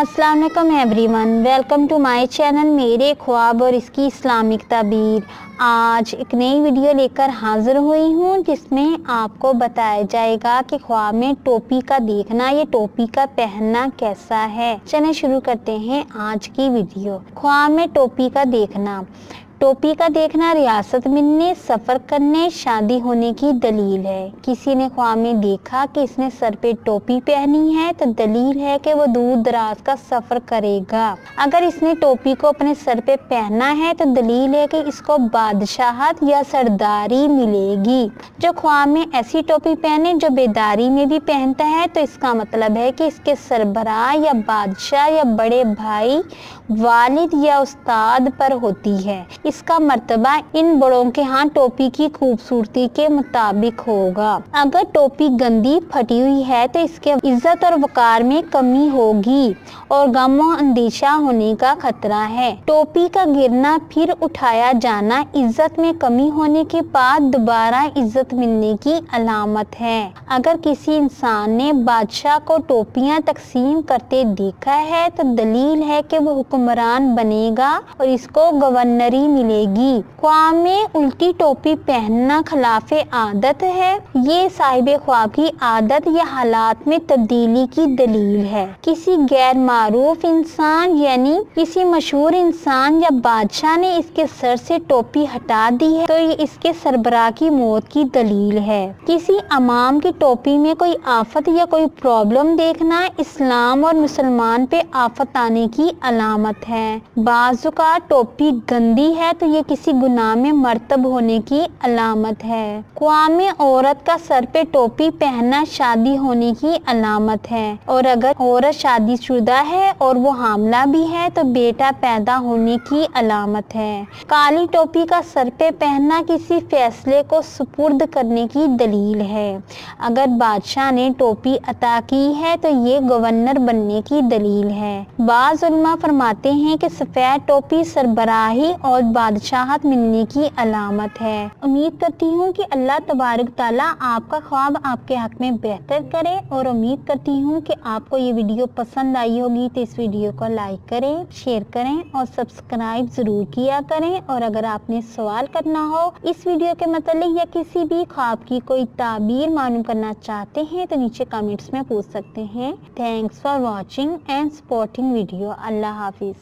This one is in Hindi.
अस्सलाम वालेकुम everyone, welcome to my channel मेरे ख्वाब और इसकी इस्लामिक ताबीर। आज एक नई वीडियो लेकर हाजिर हुई हूँ जिसमें आपको बताया जाएगा कि ख्वाब में टोपी का देखना, ये टोपी का पहनना कैसा है। चलें शुरू करते हैं आज की वीडियो। ख्वाब में टोपी का देखना। टोपी का देखना रियासत मिलने, सफ़र करने, शादी होने की दलील है। किसी ने ख्वाब में देखा कि इसने सर पे टोपी पहनी है तो दलील है कि वो दूर दराज का सफ़र करेगा। अगर इसने टोपी को अपने सर पे पहना है तो दलील है कि इसको बादशाहत या सरदारी मिलेगी। जो ख्वाब में ऐसी टोपी पहने जो बेदारी में भी पहनता है तो इसका मतलब है कि इसके सरबराह या बादशाह या बड़े भाई, वालिद या उस्ताद पर होती है। इसका मर्तबा इन बड़ों के यहाँ टोपी की खूबसूरती के मुताबिक होगा। अगर टोपी गंदी फटी हुई है तो इसके इज्जत और वकार में कमी होगी और गम और अंदेशा होने का खतरा है। टोपी का गिरना फिर उठाया जाना इज्जत में कमी होने के बाद दोबारा इज्जत मिलने की अलामत है। अगर किसी इंसान ने बादशाह को टोपियां तकसीम करते देखा है तो दलील है कि वो हुक्मरान बनेगा और इसको गवर्नरी मिलेगी। ख्वाब में उल्टी टोपी पहनना खिलाफ आदत है। ये साहिब ख्वाब की आदत या हालात में तब्दीली की दलील है। किसी गैर मारूफ इंसान यानी किसी मशहूर इंसान या बादशाह ने इसके सर से टोपी हटा दी है तो ये इसके सरबराह की मौत की दलील है। किसी अमाम की टोपी में कोई आफत या कोई प्रॉब्लम देखना इस्लाम और मुसलमान पे आफत आने की अलामत है। बाज़ुका टोपी गंदी है तो ये किसी गुनाह में मर्तब होने की अलामत है। ख्वाब में औरत का सर पे टोपी पहनना शादी होने की अलामत है और अगर औरत शादीशुदा है और वो हामला भी है तो बेटा पैदा होने की अलामत है। काली टोपी का सर पे पहनना किसी फैसले को सुपुर्द करने की दलील है। अगर बादशाह ने टोपी अता की है तो ये गवर्नर बनने की दलील है। बाज़ उलमा फरमाते हैं कि सफ़ेद टोपी सरबराही और बादशाहत मिलने की अलामत है। उम्मीद करती हूँ कि अल्लाह तबारक ताला आपका ख्वाब आपके हक में बेहतर करे और उम्मीद करती हूँ कि आपको ये वीडियो पसंद आई होगी तो इस वीडियो को लाइक करें, शेयर करें और सब्सक्राइब ज़रूर किया करें। और अगर आपने सवाल करना हो इस वीडियो के मतलब या किसी भी ख्वाब की कोई ताबीर मालूम करना चाहते हैं तो नीचे कमेंट्स में पूछ सकते हैं। Thanks for watching and supporting video. अल्लाह हाफिज़।